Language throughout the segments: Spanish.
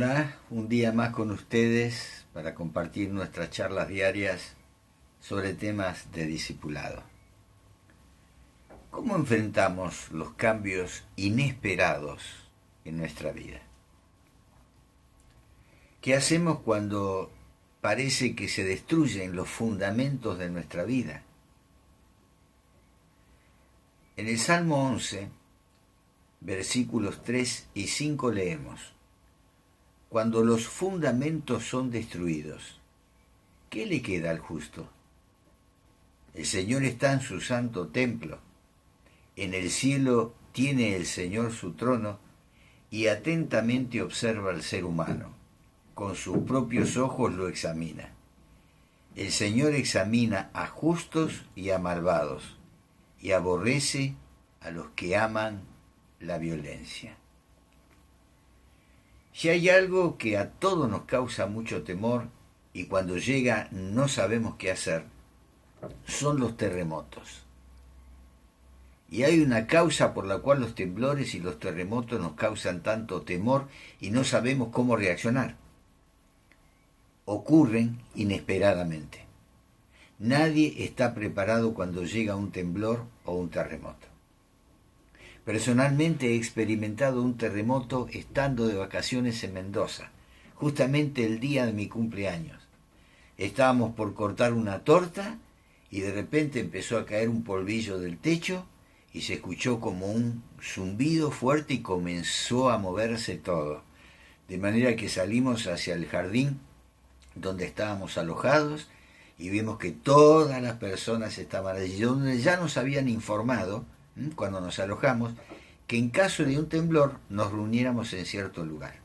Hola, un día más con ustedes para compartir nuestras charlas diarias sobre temas de discipulado. ¿Cómo enfrentamos los cambios inesperados en nuestra vida? ¿Qué hacemos cuando parece que se destruyen los fundamentos de nuestra vida? En el Salmo 11, versículos 3 y 5 leemos: Cuando los fundamentos son destruidos, ¿qué le queda al justo? El Señor está en su santo templo. En el cielo tiene el Señor su trono y atentamente observa al ser humano. Con sus propios ojos lo examina. El Señor examina a justos y a malvados y aborrece a los que aman la violencia. Si hay algo que a todos nos causa mucho temor y cuando llega no sabemos qué hacer, son los terremotos. Y hay una causa por la cual los temblores y los terremotos nos causan tanto temor y no sabemos cómo reaccionar. Ocurren inesperadamente. Nadie está preparado cuando llega un temblor o un terremoto. Personalmente he experimentado un terremoto estando de vacaciones en Mendoza, justamente el día de mi cumpleaños. Estábamos por cortar una torta y de repente empezó a caer un polvillo del techo y se escuchó como un zumbido fuerte y comenzó a moverse todo. De manera que salimos hacia el jardín donde estábamos alojados y vimos que todas las personas estaban allí, donde ya nos habían informado, cuando nos alojamos, que en caso de un temblor nos reuniéramos en cierto lugar.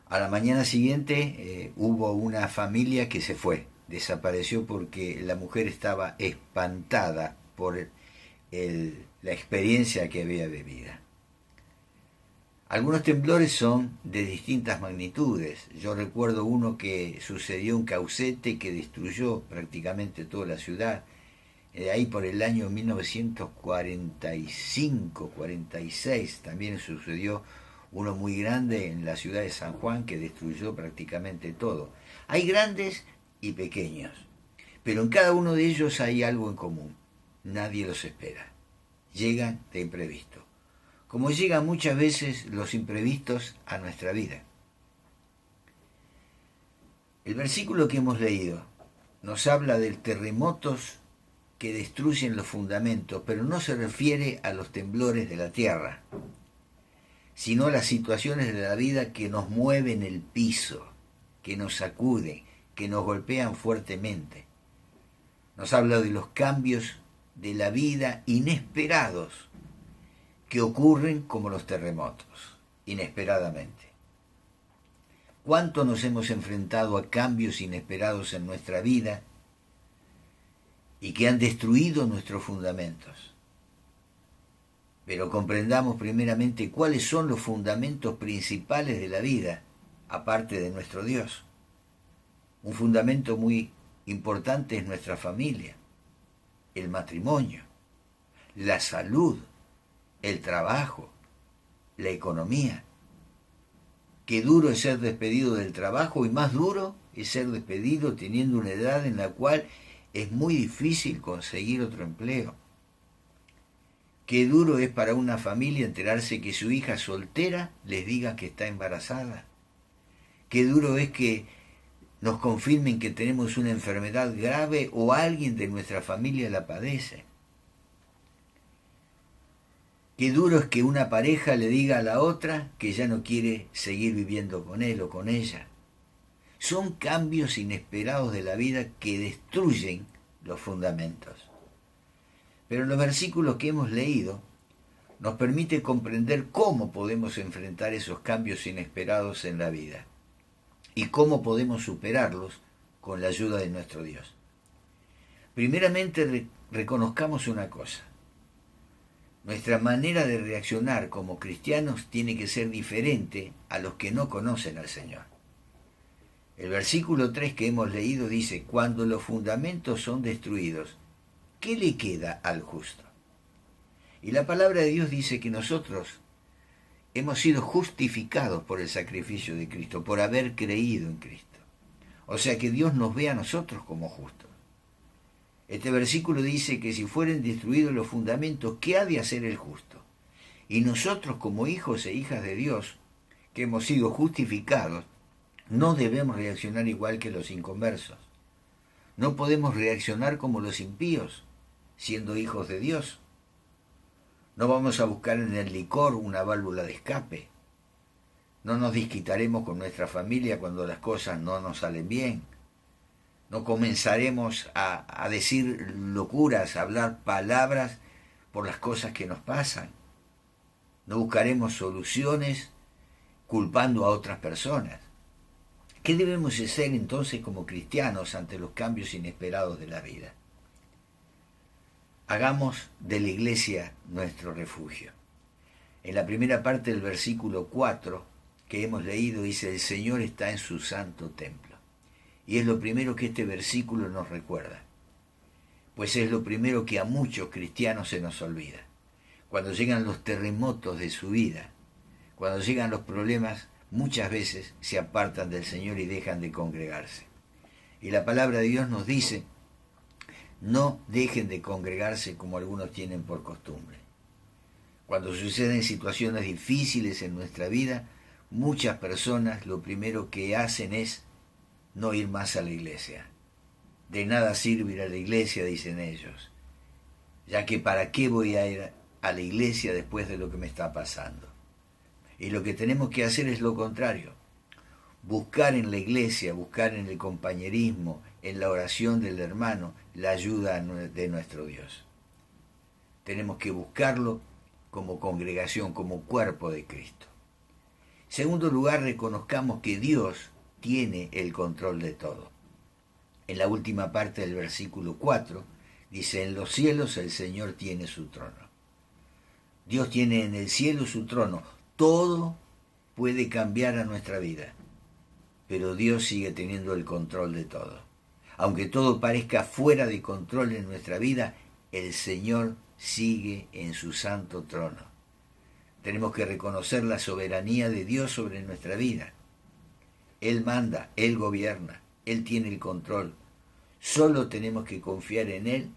A la mañana siguiente hubo una familia que se fue, desapareció porque la mujer estaba espantada por la experiencia que había vivido. Algunos temblores son de distintas magnitudes. Yo recuerdo uno que sucedió en Caucete, que destruyó prácticamente toda la ciudad. Ahí por el año 1945-46 también sucedió uno muy grande en la ciudad de San Juan que destruyó prácticamente todo. Hay grandes y pequeños, pero en cada uno de ellos hay algo en común. Nadie los espera. Llegan de imprevisto. Como llegan muchas veces los imprevistos a nuestra vida. El versículo que hemos leído nos habla de terremotos que destruyen los fundamentos, pero no se refiere a los temblores de la tierra, sino a las situaciones de la vida que nos mueven el piso, que nos sacuden, que nos golpean fuertemente. Nos habla de los cambios de la vida inesperados que ocurren como los terremotos, inesperadamente. ¿Cuánto nos hemos enfrentado a cambios inesperados en nuestra vida y que han destruido nuestros fundamentos? Pero comprendamos primeramente cuáles son los fundamentos principales de la vida, aparte de nuestro Dios. Un fundamento muy importante es nuestra familia, el matrimonio, la salud, el trabajo, la economía. Qué duro es ser despedido del trabajo y más duro es ser despedido teniendo una edad en la cual es muy difícil conseguir otro empleo. Qué duro es para una familia enterarse que su hija soltera les diga que está embarazada. Qué duro es que nos confirmen que tenemos una enfermedad grave o alguien de nuestra familia la padece. Qué duro es que una pareja le diga a la otra que ya no quiere seguir viviendo con él o con ella. Son cambios inesperados de la vida que destruyen los fundamentos. Pero los versículos que hemos leído nos permiten comprender cómo podemos enfrentar esos cambios inesperados en la vida y cómo podemos superarlos con la ayuda de nuestro Dios. Primeramente, reconozcamos una cosa. Nuestra manera de reaccionar como cristianos tiene que ser diferente a los que no conocen al Señor. El versículo 3 que hemos leído dice: cuando los fundamentos son destruidos, ¿qué le queda al justo? Y la palabra de Dios dice que nosotros hemos sido justificados por el sacrificio de Cristo, por haber creído en Cristo. O sea que Dios nos ve a nosotros como justos. Este versículo dice que si fueren destruidos los fundamentos, ¿qué ha de hacer el justo? Y nosotros como hijos e hijas de Dios, que hemos sido justificados, no debemos reaccionar igual que los inconversos. No podemos reaccionar como los impíos, siendo hijos de Dios. No vamos a buscar en el licor una válvula de escape. No nos desquitaremos con nuestra familia cuando las cosas no nos salen bien. No comenzaremos a decir locuras, a hablar palabras por las cosas que nos pasan. No buscaremos soluciones culpando a otras personas. ¿Qué debemos hacer entonces como cristianos ante los cambios inesperados de la vida? Hagamos de la iglesia nuestro refugio. En la primera parte del versículo 4 que hemos leído dice: el Señor está en su santo templo. Y es lo primero que este versículo nos recuerda, pues es lo primero que a muchos cristianos se nos olvida. Cuando llegan los terremotos de su vida, cuando llegan los problemas, muchas veces se apartan del Señor y dejan de congregarse. Y la palabra de Dios nos dice: no dejen de congregarse como algunos tienen por costumbre. Cuando suceden situaciones difíciles en nuestra vida, muchas personas lo primero que hacen es no ir más a la iglesia. De nada sirve ir a la iglesia, dicen ellos, ya que ¿para qué voy a ir a la iglesia después de lo que me está pasando? Y lo que tenemos que hacer es lo contrario: buscar en la iglesia, buscar en el compañerismo, en la oración del hermano, la ayuda de nuestro Dios. Tenemos que buscarlo como congregación, como cuerpo de Cristo. En segundo lugar, reconozcamos que Dios tiene el control de todo. En la última parte del versículo 4 dice: en los cielos el Señor tiene su trono. Dios tiene en el cielo su trono. Todo puede cambiar a nuestra vida, pero Dios sigue teniendo el control de todo. Aunque todo parezca fuera de control en nuestra vida, el Señor sigue en su santo trono. Tenemos que reconocer la soberanía de Dios sobre nuestra vida. Él manda, Él gobierna, Él tiene el control. Solo tenemos que confiar en Él,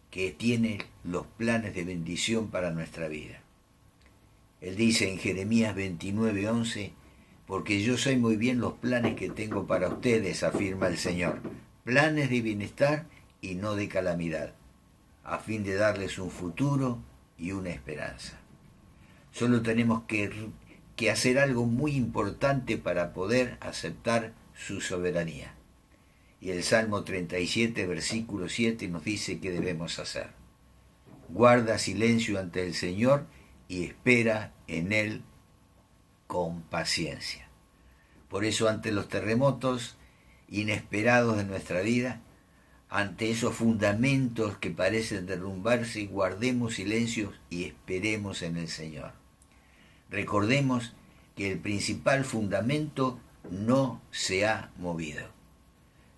que tiene los planes de bendición para nuestra vida. Él dice en Jeremías 29:11: porque yo sé muy bien los planes que tengo para ustedes, afirma el Señor, planes de bienestar y no de calamidad, a fin de darles un futuro y una esperanza. Solo tenemos que hacer algo muy importante para poder aceptar su soberanía. Y el Salmo 37, versículo 7 nos dice qué debemos hacer. Guarda silencio ante el Señor y espera en Él con paciencia. Por eso, ante los terremotos inesperados de nuestra vida, ante esos fundamentos que parecen derrumbarse, guardemos silencio y esperemos en el Señor. Recordemos que el principal fundamento no se ha movido.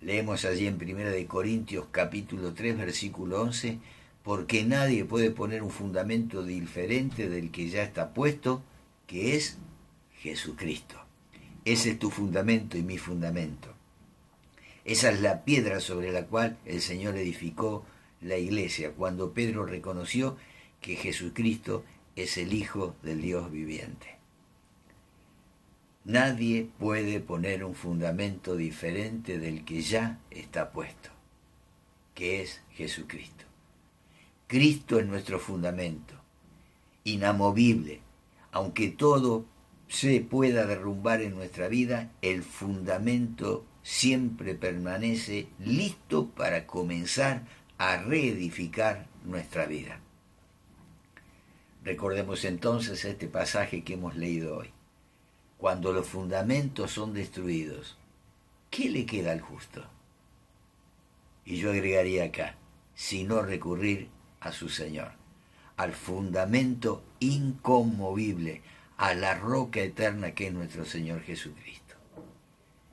Leemos allí en 1 Corintios capítulo 3, versículo 11, porque nadie puede poner un fundamento diferente del que ya está puesto, que es Jesucristo. Ese es tu fundamento y mi fundamento. Esa es la piedra sobre la cual el Señor edificó la iglesia, cuando Pedro reconoció que Jesucristo es el Hijo del Dios viviente. Nadie puede poner un fundamento diferente del que ya está puesto, que es Jesucristo. Cristo es nuestro fundamento, inamovible. Aunque todo se pueda derrumbar en nuestra vida, el fundamento siempre permanece listo para comenzar a reedificar nuestra vida. Recordemos entonces este pasaje que hemos leído hoy. Cuando los fundamentos son destruidos, ¿qué le queda al justo? Y yo agregaría acá, sino recurrir a su Señor, al fundamento inconmovible, a la roca eterna que es nuestro Señor Jesucristo.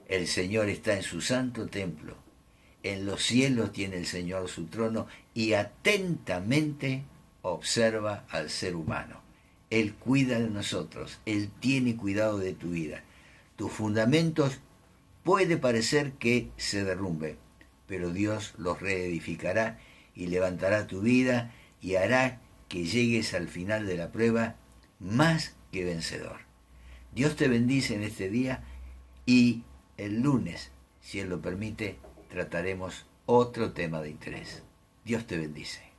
El Señor está en su santo templo, en los cielos tiene el Señor su trono y atentamente observa al ser humano. Él cuida de nosotros, Él tiene cuidado de tu vida. Tus fundamentos puede parecer que se derrumben, pero Dios los reedificará y levantará tu vida y hará que llegues al final de la prueba más que vencedor. Dios te bendice en este día y el lunes, si Él lo permite, trataremos otro tema de interés. Dios te bendice.